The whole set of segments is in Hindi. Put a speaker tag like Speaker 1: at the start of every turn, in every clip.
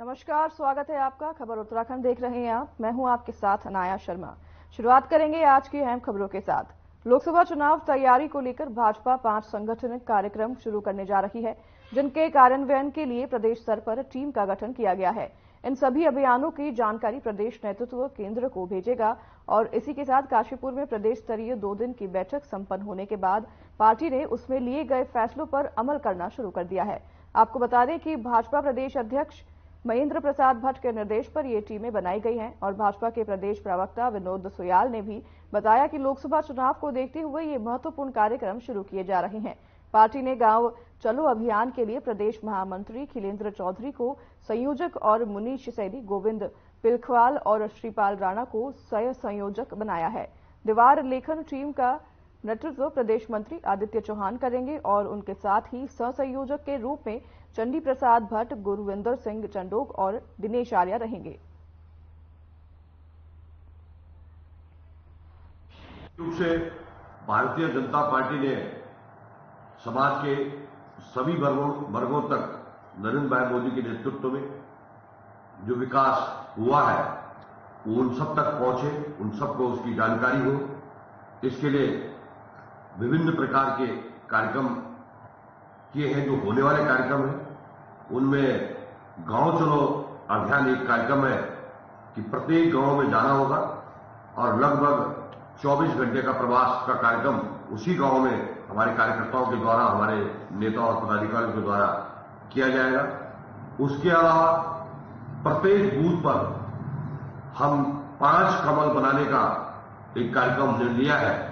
Speaker 1: नमस्कार, स्वागत है आपका। खबर उत्तराखंड देख रहे हैं आप। मैं हूं आपके साथ अनाया शर्मा। शुरुआत करेंगे आज की अहम खबरों के साथ। लोकसभा चुनाव तैयारी को लेकर भाजपा 5 सांगठनिक कार्यक्रम शुरू करने जा रही है, जिनके कार्यान्वयन के लिए प्रदेश स्तर पर टीम का गठन किया गया है। इन सभी अभियानों की जानकारी प्रदेश नेतृत्व केंद्र को भेजेगा और इसी के साथ काशीपुर में प्रदेश स्तरीय 2 दिन की बैठक संपन्न होने के बाद पार्टी ने उसमें लिए गए फैसलों पर अमल करना शुरू कर दिया है। आपको बता दें कि भाजपा प्रदेश अध्यक्ष महेंद्र प्रसाद भट्ट के निर्देश पर ये टीमें बनाई गई हैं और भाजपा के प्रदेश प्रवक्ता विनोद सुयाल ने भी बताया कि लोकसभा चुनाव को देखते हुए ये महत्वपूर्ण कार्यक्रम शुरू किए जा रहे हैं। पार्टी ने गांव चलो अभियान के लिए प्रदेश महामंत्री खिलेंद्र चौधरी को संयोजक और मुनीश सैनी, गोविंद पिलखवाल और श्रीपाल राणा को सह संयोजक बनाया है। दीवार लेखन टीम का नेतृत्व प्रदेश मंत्री आदित्य चौहान करेंगे और उनके साथ ही सह संयोजक के रूप में चंडी प्रसाद भट्ट, गुरविंदर सिंह चंडोक और दिनेश आर्या रहेंगे।
Speaker 2: रूप से भारतीय जनता पार्टी ने समाज के सभी वर्गों तक नरेंद्र भाई मोदी के नेतृत्व में जो विकास हुआ है वो उन सब तक पहुंचे, उन सबको उसकी जानकारी हो। इसके लिए विभिन्न प्रकार के कार्यक्रम किए हैं। जो होने वाले कार्यक्रम हैं उनमें गांव चलो अभियान एक कार्यक्रम है कि प्रत्येक गांव में जाना होगा और लगभग 24 घंटे का प्रवास का कार्यक्रम उसी गांव में हमारे कार्यकर्ताओं के द्वारा, हमारे नेता और पदाधिकारियों के द्वारा किया जाएगा। उसके अलावा प्रत्येक बूथ पर हम 5 कमल बनाने का एक कार्यक्रम हमने लिया है।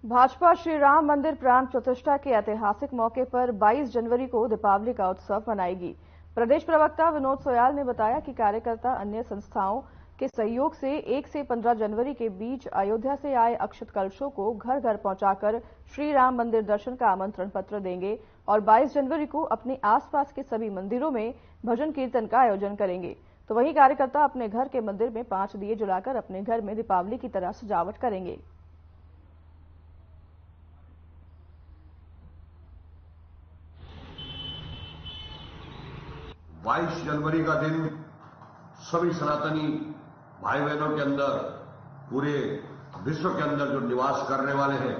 Speaker 1: भाजपा श्री राम मंदिर प्राण प्रतिष्ठा के ऐतिहासिक मौके पर 22 जनवरी को दीपावली का उत्सव मनाएगी। प्रदेश प्रवक्ता विनोद सुयाल ने बताया कि कार्यकर्ता अन्य संस्थाओं के सहयोग से 1 से 15 जनवरी के बीच अयोध्या से आए अक्षत कलशों को घर घर पहुंचाकर श्री राम मंदिर दर्शन का आमंत्रण पत्र देंगे और 22 जनवरी को अपने आसपास के सभी मंदिरों में भजन कीर्तन का आयोजन करेंगे। तो वहीं कार्यकर्ता अपने घर के मंदिर में 5 दिए जलाकर अपने घर में दीपावली की तरह सजावट करेंगे।
Speaker 2: 22 जनवरी का दिन सभी सनातनी भाई बहनों के अंदर, पूरे विश्व के अंदर जो निवास करने वाले हैं,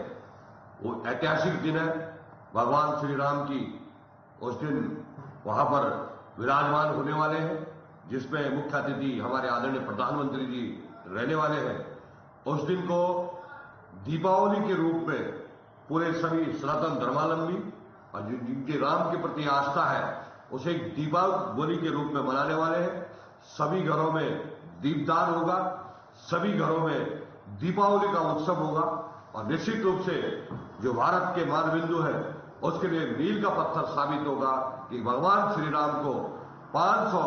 Speaker 2: वो ऐतिहासिक दिन है। भगवान श्री राम की उस दिन वहां पर विराजमान होने वाले हैं, जिसमें मुख्य अतिथि हमारे आदरणीय प्रधानमंत्री जी रहने वाले हैं। उस दिन को दीपावली के रूप में पूरे सभी सनातन धर्मावलंबी और जिनकी राम के प्रति आस्था है उसे दीपावली के रूप में मनाने वाले हैं। सभी घरों में दीपदान होगा, सभी घरों में दीपावली का उत्सव होगा और निश्चित रूप से जो भारत के मानबिंदु है उसके लिए मील का पत्थर साबित होगा कि भगवान श्री राम को 500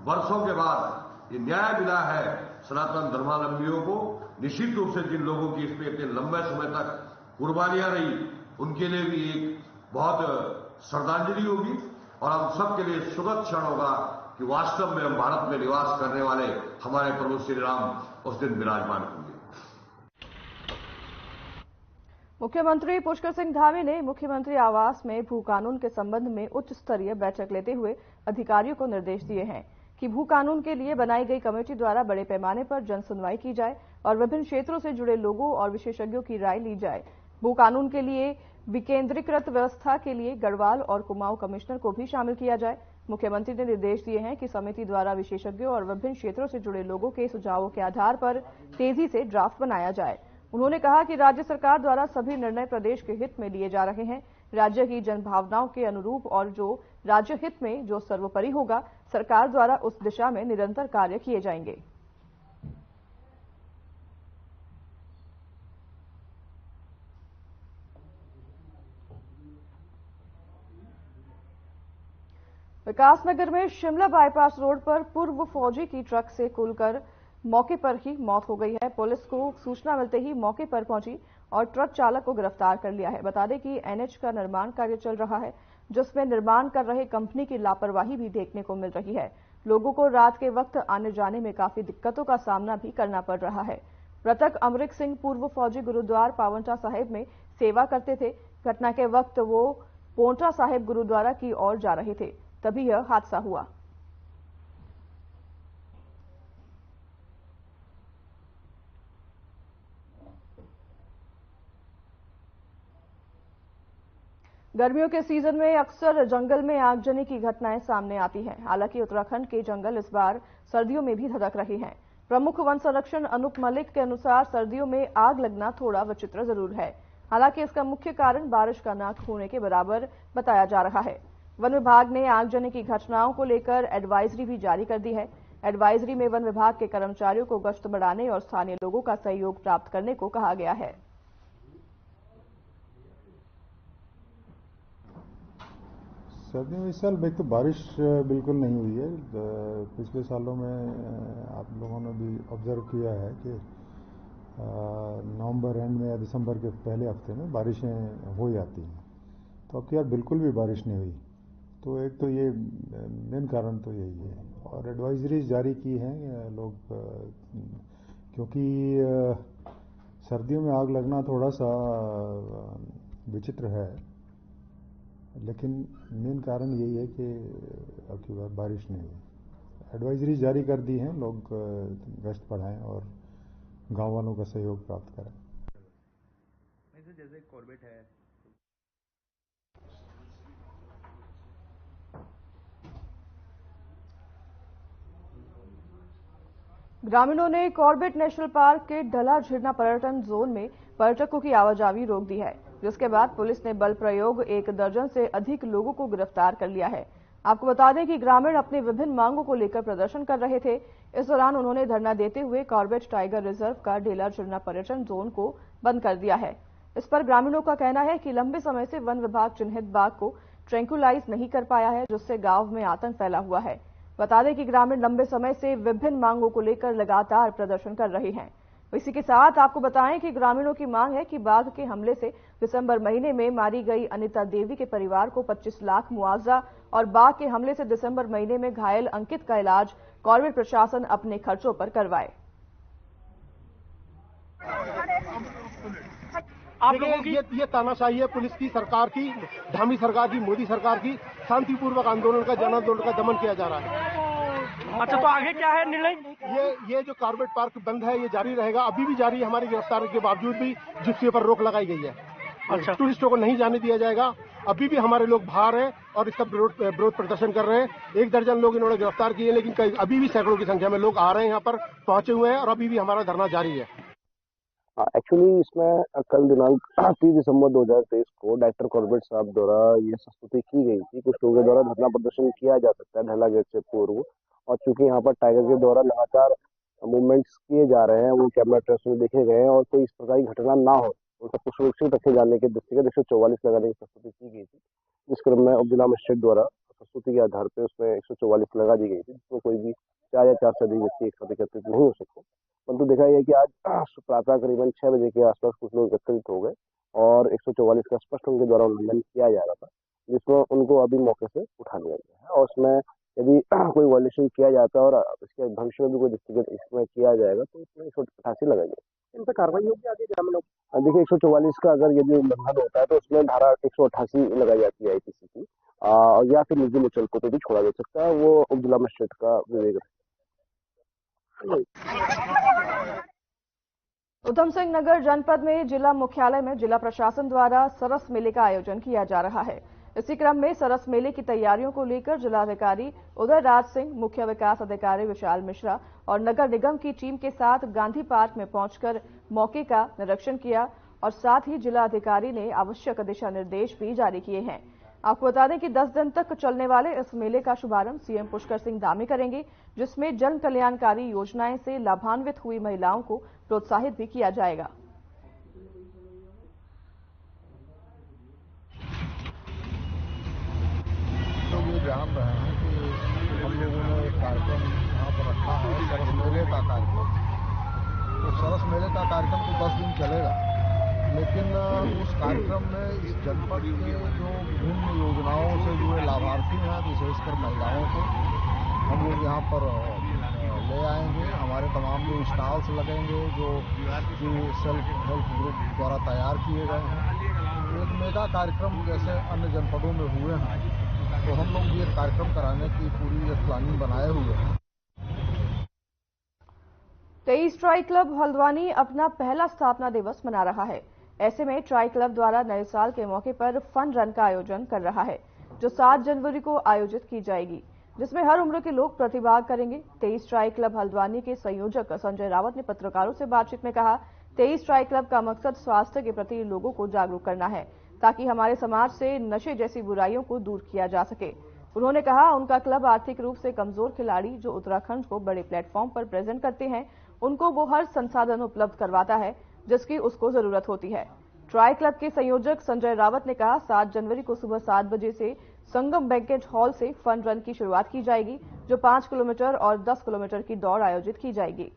Speaker 2: वर्षों के बाद ये न्याय मिला है सनातन धर्मावलंबियों को। निश्चित रूप से जिन लोगों की इसमें इतने लंबे समय तक कुर्बानियां रही उनके लिए भी एक बहुत श्रद्धांजलि होगी और हम सबके लिए सुखद क्षण होगा कि वास्तव में हम भारत में निवास करने वाले हमारे प्रभु श्री राम उस दिन विराजमान होंगे।
Speaker 1: मुख्यमंत्री पुष्कर सिंह धामी ने मुख्यमंत्री आवास में भू कानून के संबंध में उच्च स्तरीय बैठक लेते हुए अधिकारियों को निर्देश दिए हैं कि भू कानून के लिए बनाई गई कमेटी द्वारा बड़े पैमाने पर जन सुनवाई की जाए और विभिन्न क्षेत्रों से जुड़े लोगों और विशेषज्ञों की राय ली जाए। भू कानून के लिए विकेंद्रीकृत व्यवस्था के लिए गढ़वाल और कुमाऊं कमिश्नर को भी शामिल किया जाए। मुख्यमंत्री ने निर्देश दिए हैं कि समिति द्वारा विशेषज्ञों और विभिन्न क्षेत्रों से जुड़े लोगों के सुझावों के आधार पर तेजी से ड्राफ्ट बनाया जाए। उन्होंने कहा कि राज्य सरकार द्वारा सभी निर्णय प्रदेश के हित में लिए जा रहे हैं। राज्य की जनभावनाओं के अनुरूप और जो राज्य हित में जो सर्वोपरि होगा, सरकार द्वारा उस दिशा में निरंतर कार्य किए जाएंगे। विकासनगर में शिमला बाईपास रोड पर पूर्व फौजी की ट्रक से खुलकर मौके पर ही मौत हो गई है। पुलिस को सूचना मिलते ही मौके पर पहुंची और ट्रक चालक को गिरफ्तार कर लिया है। बता दें कि एनएच का निर्माण कार्य चल रहा है, जिसमें निर्माण कर रहे कंपनी की लापरवाही भी देखने को मिल रही है। लोगों को रात के वक्त आने जाने में काफी दिक्कतों का सामना भी करना पड़ रहा है। मृतक अमरिक सिंह पूर्व फौजी गुरुद्वारा पावंटा साहिब में सेवा करते थे। घटना के वक्त वो पोंटा साहिब गुरुद्वारा की ओर जा रहे थे, तभी यह हादसा हुआ। गर्मियों के सीजन में अक्सर जंगल में आगजनी की घटनाएं सामने आती हैं। हालांकि उत्तराखंड के जंगल इस बार सर्दियों में भी धधक रहे हैं। प्रमुख वन संरक्षण अनूप मलिक के अनुसार सर्दियों में आग लगना थोड़ा विचित्र जरूर है। हालांकि इसका मुख्य कारण बारिश का न होने के बराबर बताया जा रहा है। वन विभाग ने आगजनी की घटनाओं को लेकर एडवाइजरी भी जारी कर दी है। एडवाइजरी में वन विभाग के कर्मचारियों को गश्त बढ़ाने और स्थानीय लोगों का सहयोग प्राप्त करने को कहा गया है।
Speaker 3: सर्दियों में इस साल भाई तो बारिश बिल्कुल नहीं हुई है। पिछले सालों में आप लोगों ने भी ऑब्जर्व किया है कि नवंबर एंड में या दिसंबर के पहले हफ्ते में बारिशें हो जाती हैं। तो अब यार बिल्कुल भी बारिश नहीं हुई, तो एक तो ये मेन कारण तो यही है। और एडवाइजरीज जारी की हैं लोग, क्योंकि सर्दियों में आग लगना थोड़ा सा विचित्र है, लेकिन मेन कारण यही है कि अब की बार बारिश नहीं हुई। एडवाइजरी जारी कर दी हैं, लोग गश्त बढ़ाएं और गांव वालों का सहयोग प्राप्त करें।
Speaker 4: जैसे कॉर्बेट है,
Speaker 1: ग्रामीणों ने कॉर्बेट नेशनल पार्क के ढला झिरना पर्यटन जोन में पर्यटकों की आवाजाही रोक दी है, जिसके बाद पुलिस ने बल प्रयोग 1 दर्जन से अधिक लोगों को गिरफ्तार कर लिया है। आपको बता दें कि ग्रामीण अपनी विभिन्न मांगों को लेकर प्रदर्शन कर रहे थे। इस दौरान उन्होंने धरना देते हुए कॉर्बेट टाइगर रिजर्व का ढेला झिरना पर्यटन जोन को बंद कर दिया है। इस पर ग्रामीणों का कहना है कि लंबे समय से वन विभाग चिन्हित बाघ को ट्रैंकुलाइज नहीं कर पाया है, जिससे गांव में आतंक फैला हुआ है। बता दें कि ग्रामीण लंबे समय से विभिन्न मांगों को लेकर लगातार प्रदर्शन कर रहे हैं। इसी के साथ आपको बताएं कि ग्रामीणों की मांग है कि बाघ के हमले से दिसंबर महीने में मारी गई अनिता देवी के परिवार को 25 लाख मुआवजा और बाघ के हमले से दिसंबर महीने में घायल अंकित का इलाज कॉर्बेट प्रशासन अपने खर्चों पर करवाए।
Speaker 5: आप लोगों की ये तानाशाही है पुलिस की, सरकार की, धामी सरकार की, मोदी सरकार की। शांतिपूर्वक आंदोलन का, जन आंदोलन का दमन किया जा रहा है।
Speaker 4: अच्छा, तो आगे क्या है निर्णय?
Speaker 5: ये जो कॉर्बेट पार्क बंद है, ये जारी रहेगा, अभी भी जारी है। हमारी गिरफ्तारी के बावजूद भी जिप्सी पर रोक लगाई गई है।
Speaker 4: अच्छा,
Speaker 5: टूरिस्टों को नहीं जाने दिया जाएगा। अभी भी हमारे लोग बाहर हैं और इसका विरोध प्रदर्शन कर रहे हैं। 1 दर्जन लोग इन्होंने गिरफ्तार किए, लेकिन अभी भी सैकड़ों की संख्या में लोग आ रहे हैं, यहाँ पर पहुंचे हुए हैं और अभी भी हमारा धरना जारी है।
Speaker 6: एक्चुअली इसमें कल दिनांक 30 दिसंबर 2023 को डायरेक्टर कॉर्बेट साहब द्वारा ये संस्तुति की गई थी। कुछ लोगों द्वारा धरना प्रदर्शन किया जा सकता है ढला गेट से पूर्व, और चूंकि यहाँ पर टाइगर के द्वारा लगातार मूवमेंट्स किए जा रहे हैं, वो कैमरा ट्रेस में देखे गए हैं और कोई इस प्रकार की घटना ना हो, उन सबको सुरक्षित रखे जाने के दृष्टिगत 144 लगाने की प्रस्तुति की गई थी। जिस क्रम में उप जिला मजिस्ट्रेट द्वारा प्रस्तुति के आधार पर उसमें 144 लगा दी गई थी, जिसमें कोई भी 4 या 4 से अधिक व्यक्ति एक साथ एकत्रित नहीं हो सकते। परंतु देखा गया कि आज प्रातः करीबन 6 बजे के आसपास कुछ लोग एकत्रित हो गए और 144 का स्पष्ट उनके द्वारा उल्लंघन किया जा रहा था, जिसमें उनको अभी मौके से उठा लिया गया है। और उसमें यदि कोई वायलेशन किया जाता है और इसके भविष्य में भी कोई दृष्टिगत इसमें किया जाएगा तो इसमें 188 लगाएंगे। इन पर कार्रवाई होगी आगे ग्रामीणों। देखिए 144 का अगर यदि उल्लंघन होता है तो उसमें धारा 188 लगाई जाती है आईपीसी की, या फिर निजी मुचल को तो भी छोड़ा जा सकता है। वो उप जिला मजिस्ट्रेट का विवेक है।
Speaker 1: उधम सिंह नगर जनपद में जिला मुख्यालय में जिला प्रशासन द्वारा सरस मेले का आयोजन किया जा रहा है। इसी क्रम में सरस मेले की तैयारियों को लेकर जिलाधिकारी उदय राज सिंह, मुख्य विकास अधिकारी विशाल मिश्रा और नगर निगम की टीम के साथ गांधी पार्क में पहुंचकर मौके का निरीक्षण किया और साथ ही जिलाधिकारी ने आवश्यक दिशा निर्देश भी जारी किए हैं। आपको बता दें कि 10 दिन तक चलने वाले इस मेले का शुभारंभ सीएम पुष्कर सिंह धामी करेंगे, जिसमें जन कल्याणकारी योजनाएं से लाभान्वित हुई महिलाओं को प्रोत्साहित भी किया जाएगा।
Speaker 3: तो ये जान रहे हैं कि हम लोगों ने एक कार्यक्रम यहाँ पर रखा है, सरस मेले का कार्यक्रम। तो सरस मेले का कार्यक्रम तो 10 दिन चलेगा, लेकिन उस कार्यक्रम में इस जनपद के जो विभिन्न योजनाओं से जुड़े लाभार्थी हैं, विशेषकर महिलाओं को हम लोग यहाँ पर ले आएंगे। हमारे तमाम जो स्टॉल्स लगेंगे जो सेल्फ हेल्प ग्रुप द्वारा तैयार किए गए हैं,
Speaker 7: एक मेगा कार्यक्रम जैसे अन्य जनपदों में हुए हैं, तो हम लोग ये कार्यक्रम कराने की पूरी एक प्लानिंग बनाए हुए हैं।
Speaker 1: 23 ट्राई क्लब हल्द्वानी अपना पहला स्थापना दिवस मना रहा है। ऐसे में ट्राई क्लब द्वारा नए साल के मौके पर फन रन का आयोजन कर रहा है, जो 7 जनवरी को आयोजित की जाएगी, जिसमें हर उम्र के लोग प्रतिभाग करेंगे। 23 ट्राई क्लब हल्द्वानी के संयोजक संजय रावत ने पत्रकारों से बातचीत में कहा, 23 ट्राई क्लब का मकसद स्वास्थ्य के प्रति लोगों को जागरूक करना है, ताकि हमारे समाज से नशे जैसी बुराइयों को दूर किया जा सके। उन्होंने कहा, उनका क्लब आर्थिक रूप से कमजोर खिलाड़ी जो उत्तराखंड को बड़े प्लेटफॉर्म पर प्रेजेंट करते हैं, उनको वो हर संसाधन उपलब्ध करवाता है जिसकी उसको जरूरत होती है। ट्राई क्लब के संयोजक संजय रावत ने कहा, 7 जनवरी को सुबह 7 बजे से संगम बैंकेट हॉल से फन रन की शुरुआत की जाएगी, जो 5 किलोमीटर और 10 किलोमीटर की दौड़ आयोजित की जाएगी।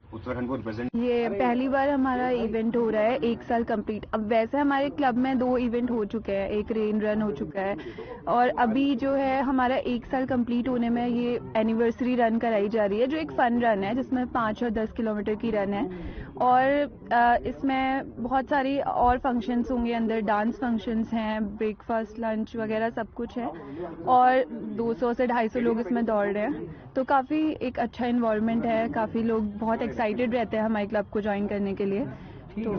Speaker 8: उत्तराखंड को रिप्रेजेंट
Speaker 9: ये पहली बार हमारा इवेंट हो रहा है, 1 साल कंप्लीट। अब वैसे हमारे क्लब में 2 इवेंट हो चुके हैं, एक रेन रन हो चुका है और अभी जो है हमारा 1 साल कंप्लीट होने में ये एनिवर्सरी रन कराई जा रही है, जो एक फन रन है जिसमें 5 और 10 किलोमीटर की रन है। और इसमें बहुत सारी और फंक्शंस होंगे, अंदर डांस फंक्शंस हैं, ब्रेकफास्ट लंच वगैरह सब कुछ है और 200 से 250 लोग इसमें दौड़ रहे हैं, तो काफ़ी एक अच्छा इन्वॉल्वमेंट है। काफ़ी लोग बहुत एक्साइटेड रहते हैं हमारे क्लब को ज्वाइन करने के लिए। तो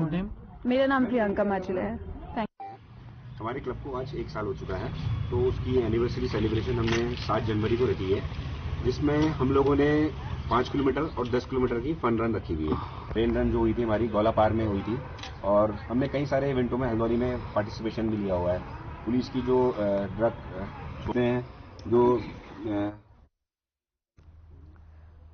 Speaker 9: मेरा नाम प्रियंका माचिल है। Thank you.
Speaker 8: हमारे क्लब को आज 1 साल हो चुका है, तो उसकी एनिवर्सरी सेलिब्रेशन हमने 7 जनवरी को रखी है, जिसमें हम लोगों ने 5 किलोमीटर और 10 किलोमीटर की फन रन रखी हुई है। रेन रन जो हुई थी हमारी गौला पार में हुई थी और हमने कई सारे इवेंटों में हल्द्वानी में पार्टिसिपेशन भी लिया हुआ है। पुलिस की जो ड्रग हैं जो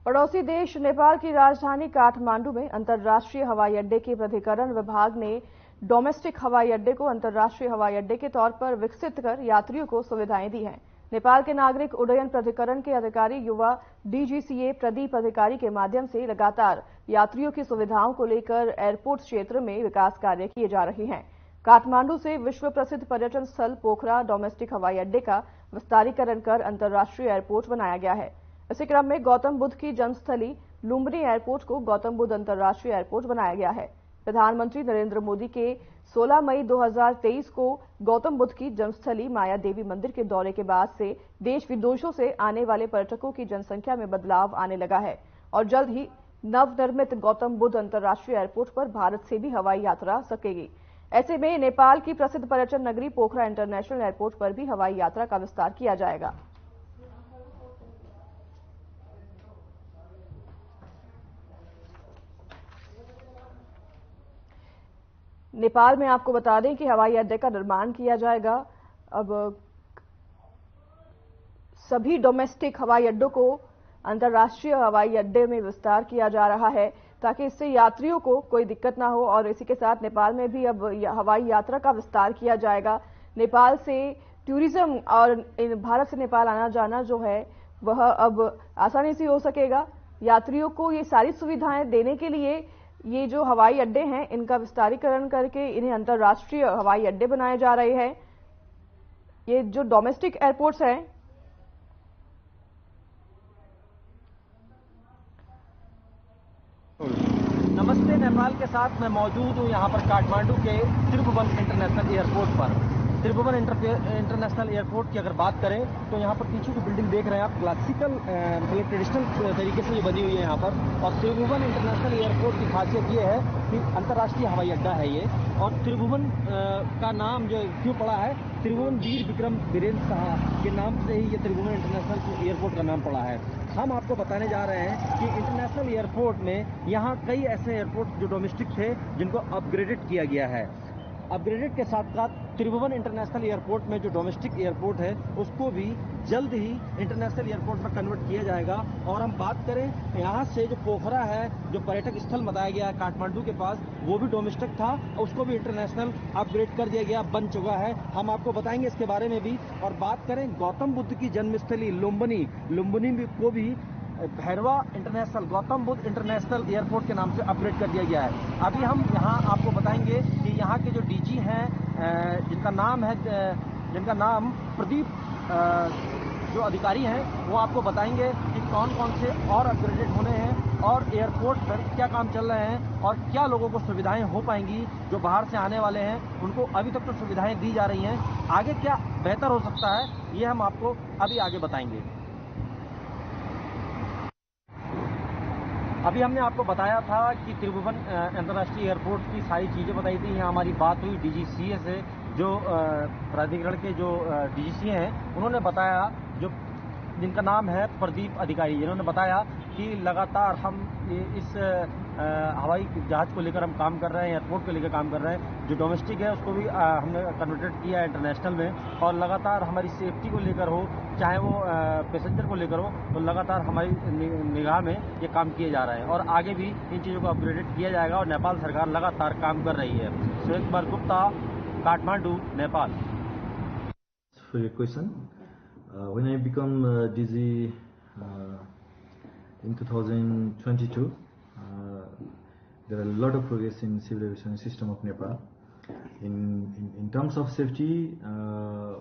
Speaker 1: पड़ोसी देश नेपाल की राजधानी काठमांडू में अंतर्राष्ट्रीय हवाई अड्डे के प्राधिकरण विभाग ने डोमेस्टिक हवाई अड्डे को अंतर्राष्ट्रीय हवाई अड्डे के तौर पर विकसित कर यात्रियों को सुविधाएं दी हैं। नेपाल के नागरिक उड्डयन प्राधिकरण के अधिकारी युवा डीजीसीए प्रदीप अधिकारी के माध्यम से लगातार यात्रियों की सुविधाओं को लेकर एयरपोर्ट क्षेत्र में विकास कार्य किए जा रहे हैं। काठमांडू से विश्व प्रसिद्ध पर्यटन स्थल पोखरा डोमेस्टिक हवाई अड्डे का विस्तारीकरण कर अंतर्राष्ट्रीय एयरपोर्ट बनाया गया है। इसी क्रम में गौतम बुद्ध की जन्मस्थली लुम्बिनी एयरपोर्ट को गौतम बुद्ध अंतर्राष्ट्रीय एयरपोर्ट बनाया गया है। प्रधानमंत्री नरेंद्र मोदी के 16 मई 2023 को गौतम बुद्ध की जन्मस्थली माया देवी मंदिर के दौरे के बाद से देश विदेशों से आने वाले पर्यटकों की जनसंख्या में बदलाव आने लगा है और जल्द ही नवनिर्मित गौतम बुद्ध अंतर्राष्ट्रीय एयरपोर्ट पर भारत से भी हवाई यात्रा सकेगी। ऐसे में नेपाल की प्रसिद्ध पर्यटन नगरी पोखरा इंटरनेशनल एयरपोर्ट पर भी हवाई यात्रा का विस्तार किया जाएगा। नेपाल में आपको बता दें कि हवाई अड्डे का निर्माण किया जाएगा। अब सभी डोमेस्टिक हवाई अड्डों को अंतर्राष्ट्रीय हवाई अड्डे में विस्तार किया जा रहा है ताकि इससे यात्रियों को कोई दिक्कत ना हो और इसी के साथ नेपाल में भी अब हवाई यात्रा का विस्तार किया जाएगा। नेपाल से टूरिज्म और भारत से नेपाल आना जाना जो है वह अब आसानी से हो सकेगा। यात्रियों को ये सारी सुविधाएं देने के लिए ये जो हवाई अड्डे हैं इनका विस्तारीकरण करके इन्हें अंतर्राष्ट्रीय हवाई अड्डे बनाए जा रहे हैं। ये जो डोमेस्टिक एयरपोर्ट्स हैं
Speaker 4: नमस्ते नेपाल के साथ मैं मौजूद हूँ यहाँ पर काठमांडू के त्रिभुवन इंटरनेशनल एयरपोर्ट पर। त्रिभुवन इंटरनेशनल एयरपोर्ट की अगर बात करें तो यहाँ पर पीछे की बिल्डिंग देख रहे हैं आप, क्लासिकल मतलब ट्रेडिशनल तरीके से ये बनी हुई है यहाँ पर। और त्रिभुवन इंटरनेशनल एयरपोर्ट की खासियत ये है कि अंतर्राष्ट्रीय हवाई अड्डा है ये, और त्रिभुवन का नाम जो क्यों पड़ा है, त्रिभुवन वीर विक्रम वीरेंद्र शाह के नाम से ही ये त्रिभुवन इंटरनेशनल एयरपोर्ट का नाम पड़ा है। हम आपको बताने जा रहे हैं कि इंटरनेशनल एयरपोर्ट में यहाँ कई ऐसे एयरपोर्ट जो डोमेस्टिक थे जिनको अपग्रेडेड किया गया है। अपग्रेडेड के साथ साथ त्रिभुवन इंटरनेशनल एयरपोर्ट में जो डोमेस्टिक एयरपोर्ट है उसको भी जल्द ही इंटरनेशनल एयरपोर्ट में कन्वर्ट किया जाएगा। और हम बात करें यहाँ से जो पोखरा है, जो पर्यटक स्थल बताया गया है काठमांडू के पास, वो भी डोमेस्टिक था, उसको भी इंटरनेशनल अपग्रेड कर दिया गया, बन चुका है। हम आपको बताएंगे इसके बारे में भी। और बात करें गौतम बुद्ध की जन्मस्थली लुम्बिनी को भी Bhairawa international, Gautam Buddha international airport के नाम से अपग्रेड कर दिया गया है। अभी हम यहाँ आपको बताएंगे कि यहाँ के जो डीजी हैं, जिनका नाम प्रदीप जो अधिकारी हैं, वो आपको बताएंगे कि कौन कौन से और अपग्रेडेड होने हैं और एयरपोर्ट पर क्या काम चल रहे हैं और क्या लोगों को सुविधाएं हो पाएंगी। जो बाहर से आने वाले हैं उनको अभी तक तो सुविधाएं दी जा रही हैं, आगे क्या बेहतर हो सकता है ये हम आपको अभी आगे बताएंगे। अभी हमने आपको बताया था कि त्रिभुवन अंतर्राष्ट्रीय एयरपोर्ट की सारी चीज़ें बताई थी। यहाँ हमारी बात हुई डीजीसीए से, जो प्राधिकरण के जो डीजीसीए हैं उन्होंने बताया, जिनका नाम है प्रदीप अधिकारी, जिन्होंने बताया कि लगातार हम इस हवाई जहाज को लेकर हम काम कर रहे हैं, एयरपोर्ट को लेकर काम कर रहे हैं। जो डोमेस्टिक है उसको भी हमने कन्वर्टेड किया है इंटरनेशनल में, और लगातार हमारी सेफ्टी को लेकर हो, चाहे वो पैसेंजर को लेकर हो, तो लगातार हमारी निगाह में ये काम किए जा रहे हैं और आगे भी इन चीज़ों को अपग्रेडेड किया जाएगा और नेपाल सरकार लगातार काम कर रही है। Suresh Kumar Gupta, Kathmandu, Nepal.
Speaker 10: For your question, when I become DG in 2022, there are a lot of progress in civil aviation system of Nepal. In terms of safety,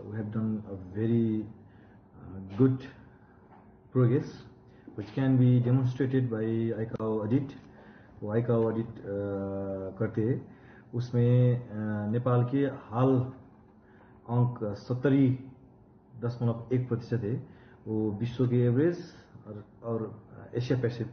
Speaker 10: we have done a very good progress, which can be demonstrated by ICAO audit. वो ICAO audit करते हैं, उसमें नेपाल के हाल अंक 70.1% है, वो विश्व के एवरेज और एशिया पैसिफिक।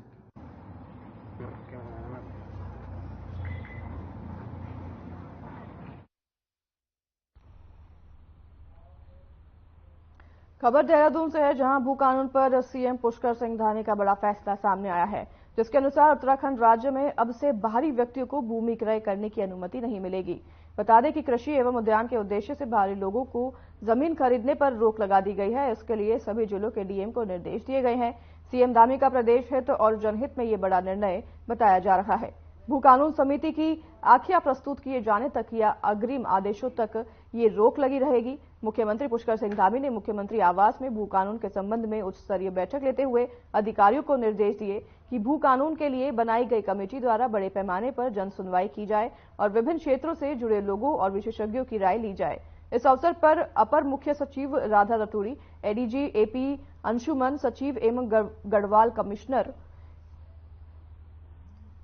Speaker 1: खबर देहरादून से है, जहां भू कानून पर सीएम पुष्कर सिंह धामी का बड़ा फैसला सामने आया है, जिसके अनुसार उत्तराखंड राज्य में अब से बाहरी व्यक्तियों को भूमि क्रय करने की अनुमति नहीं मिलेगी। बता दें कि कृषि एवं उद्यान के उद्देश्य से बाहरी लोगों को जमीन खरीदने पर रोक लगा दी गई है। इसके लिए सभी जिलों के डीएम को निर्देश दिए गए हैं। सीएम धामी का प्रदेश हित और जनहित में ये बड़ा निर्णय बताया जा रहा है। भू कानून समिति की आखिया प्रस्तुत किए जाने तक या अग्रिम आदेशों तक ये रोक लगी रहेगी। मुख्यमंत्री पुष्कर सिंह धामी ने मुख्यमंत्री आवास में भू कानून के संबंध में उच्च स्तरीय बैठक लेते हुए अधिकारियों को निर्देश दिए कि भू कानून के लिए बनाई गई कमेटी द्वारा बड़े पैमाने पर जन सुनवाई की जाए और विभिन्न क्षेत्रों से जुड़े लोगों और विशेषज्ञों की राय ली जाए। इस अवसर पर अपर मुख्य सचिव राधा रतूड़ी, एडीजी एपी अंशुमन, सचिव एवं गढ़वाल कमिश्नर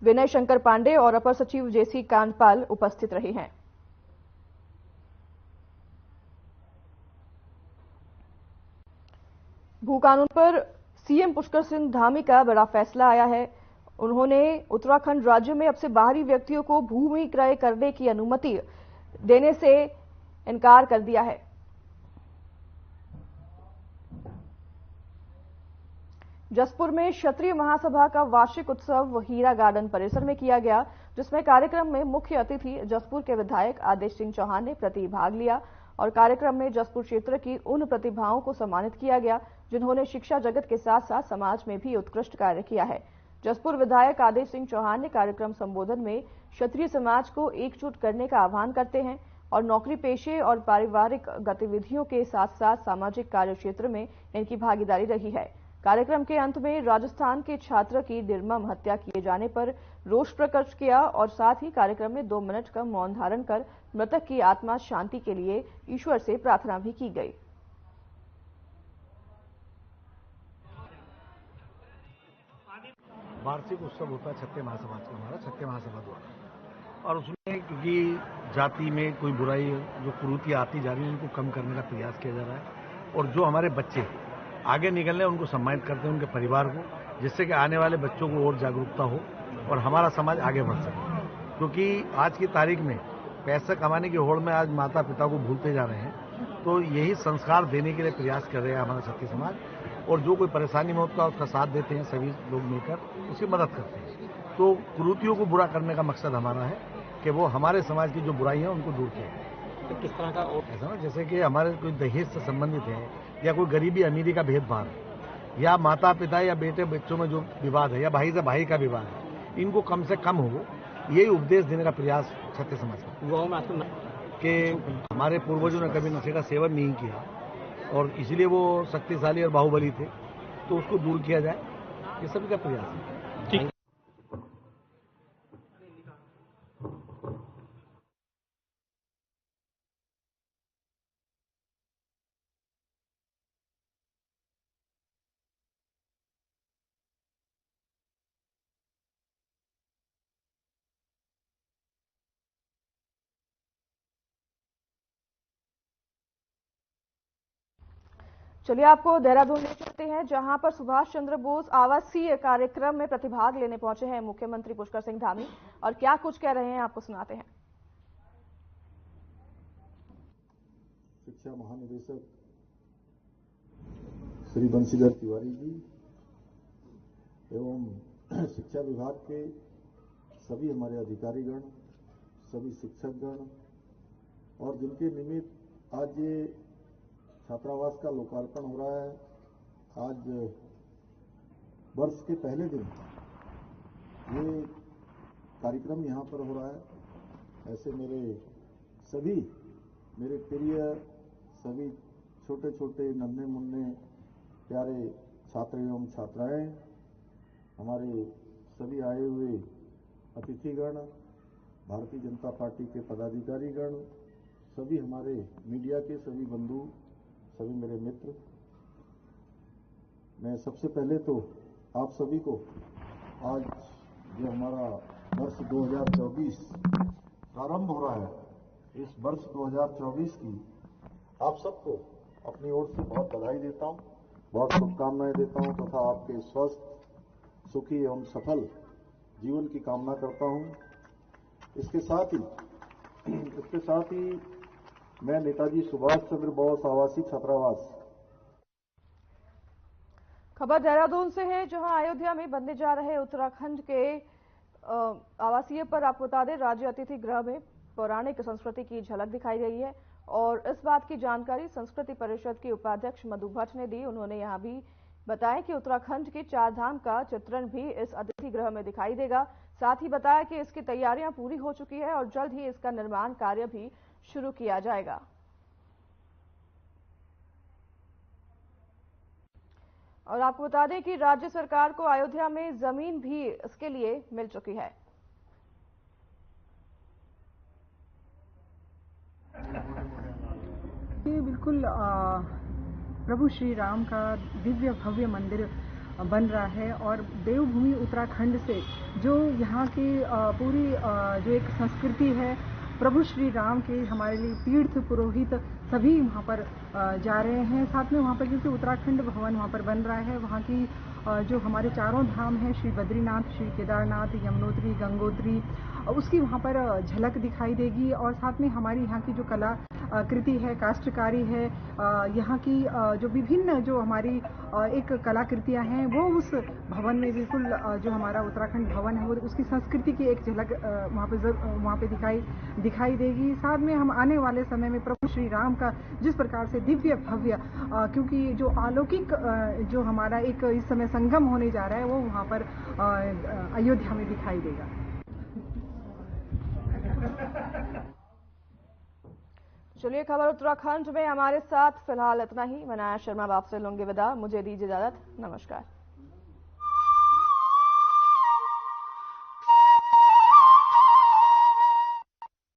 Speaker 1: विनय शंकर पांडे और अपर सचिव जेसी कांडपाल उपस्थित रहे हैं। भू कानून पर सीएम पुष्कर सिंह धामी का बड़ा फैसला आया है। उन्होंने उत्तराखंड राज्य में अब से बाहरी व्यक्तियों को भूमि क्रय करने की अनुमति देने से इनकार कर दिया है। जसपुर में क्षत्रिय महासभा का वार्षिक उत्सव हीरा गार्डन परिसर में किया गया, जिसमें कार्यक्रम में मुख्य अतिथि जसपुर के विधायक आदेश सिंह चौहान ने प्रतिभाग लिया और कार्यक्रम में जसपुर क्षेत्र की उन प्रतिभाओं को सम्मानित किया गया जिन्होंने शिक्षा जगत के साथ साथ समाज में भी उत्कृष्ट कार्य किया है। जसपुर विधायक आदेश सिंह चौहान ने कार्यक्रम संबोधन में क्षत्रिय समाज को एकजुट करने का आह्वान करते हैं और नौकरी पेशे और पारिवारिक गतिविधियों के साथ साथ सामाजिक कार्य क्षेत्र में इनकी भागीदारी रही है। कार्यक्रम के अंत में राजस्थान के छात्र की निर्मम हत्या किए जाने पर रोष प्रकट किया और साथ ही कार्यक्रम में 2 मिनट का मौन धारण कर मृतक की आत्मा शांति के लिए ईश्वर से प्रार्थना भी की गई।
Speaker 11: वार्षिक उत्सव होता है क्षत्रिय महासभा का, हमारा क्षत्रिय महासभा द्वारा, और उसमें क्योंकि जाति में कोई बुराई जो कुरीतियां आती जा रही हैं उनको कम करने का प्रयास किया जा रहा है और जो हमारे बच्चे आगे निकलने उनको सम्मानित करते हैं, उनके परिवार को, जिससे कि आने वाले बच्चों को और जागरूकता हो और हमारा समाज आगे बढ़ सके। क्योंकि आज की तारीख में पैसा कमाने की होड़ में आज माता पिता को भूलते जा रहे हैं, तो यही संस्कार देने के लिए प्रयास कर रहे हैं हमारा क्षत्रिय समाज, और जो कोई परेशानी में होता है उसका साथ देते हैं, सभी लोग मिलकर उसकी मदद करते हैं। तो कुरीतियों को बुरा करने का मकसद हमारा है कि वो हमारे समाज की जो बुराई है उनको दूर किया।
Speaker 4: तो किस तरह का
Speaker 11: ऐसा ना, जैसे कि हमारे कोई दहेज से संबंधित है या कोई गरीबी अमीरी का भेदभाव है या माता पिता या बेटे बच्चों में जो विवाद है या भाई से भाई का विवाद है, इनको कम से कम हो, यही उपदेश देने का प्रयास क्षत्रिय समाज का।
Speaker 4: युवाओं में
Speaker 11: कि हमारे पूर्वजों ने कभी नशे का सेवन नहीं किया और इसलिए वो शक्तिशाली और बाहुबली थे, तो उसको दूर किया जाए, ये सभी का प्रयास है।
Speaker 4: ठीक।
Speaker 1: चलिए आपको देहरादून ले चलते हैं, जहां पर सुभाष चंद्र बोस आवासीय कार्यक्रम में प्रतिभाग लेने पहुंचे हैं मुख्यमंत्री पुष्कर सिंह धामी, और क्या कुछ कह रहे हैं आपको सुनाते हैं।
Speaker 3: शिक्षा महानिदेशक श्री बंशीधर तिवारी जी एवं शिक्षा विभाग के सभी हमारे अधिकारीगण, सभी शिक्षकगण और जिनके निमित्त आज ये छात्रावास का लोकार्पण हो रहा है, आज वर्ष के पहले दिन ये कार्यक्रम यहाँ पर हो रहा है। ऐसे मेरे प्रिय सभी छोटे छोटे नन्हे मुन्ने प्यारे छात्र एवं छात्राएं, हमारे सभी आए हुए अतिथिगण, भारतीय जनता पार्टी के पदाधिकारीगण, सभी हमारे मीडिया के सभी बंधु, सभी मेरे मित्र, मैं सबसे पहले तो आप सभी को आज जो हमारा वर्ष 2024 प्रारंभ हो रहा है, इस वर्ष 2024 की आप सबको अपनी ओर से बहुत बधाई देता हूं, बहुत शुभकामनाएं देता हूं तथा आपके स्वस्थ, सुखी एवं सफल जीवन की कामना करता हूं। इसके साथ ही मैं नेताजी सुभाष चंद्र बोस आवासीय छात्रावास।
Speaker 1: खबर देहरादून से है, जहां अयोध्या में बनने जा रहे उत्तराखंड के आवासीय पर आपको बता दें, राज्य अतिथि गृह में पौराणिक संस्कृति की झलक दिखाई गई है, और इस बात की जानकारी संस्कृति परिषद के उपाध्यक्ष मधु भट्ट ने दी। उन्होंने यहां भी बताया कि उत्तराखंड के 4 धाम का चित्रण भी इस अतिथि गृह में दिखाई देगा। साथ ही बताया कि इसकी तैयारियां पूरी हो चुकी है और जल्द ही इसका निर्माण कार्य भी शुरू किया जाएगा। और आपको बता दें कि राज्य सरकार को अयोध्या में जमीन भी इसके लिए मिल चुकी है।
Speaker 12: ये बिल्कुल प्रभु श्री राम का दिव्य भव्य मंदिर बन रहा है, और देवभूमि उत्तराखंड से जो यहाँ की पूरी जो एक संस्कृति है, प्रभु श्री राम के हमारे लिए तीर्थ पुरोहित सभी वहाँ पर जा रहे हैं। साथ में वहाँ पर क्योंकि उत्तराखंड भवन वहाँ पर बन रहा है, वहाँ की जो हमारे 4 धाम हैं, श्री बद्रीनाथ, श्री केदारनाथ, यमुनोत्री, गंगोत्री, उसकी वहाँ पर झलक दिखाई देगी। और साथ में हमारी यहाँ की जो कला कृति है, काष्ठकारी है, यहाँ की जो विभिन्न जो हमारी एक कलाकृतियाँ हैं, वो उस भवन में बिल्कुल जो हमारा उत्तराखंड भवन है वो उसकी संस्कृति की एक झलक वहाँ पे दिखाई देगी। साथ में हम आने वाले समय में प्रभु श्री राम का जिस प्रकार से दिव्य भव्य क्योंकि जो अलौकिक जो हमारा एक इस समय संगम होने जा रहा है, वो वहाँ पर अयोध्या में दिखाई देगा।
Speaker 1: चलिए, खबर उत्तराखंड में हमारे साथ फिलहाल इतना ही। मैं अनाया शर्मा आपसे लूंगी विदा, मुझे दीजिए इजाजत, नमस्कार।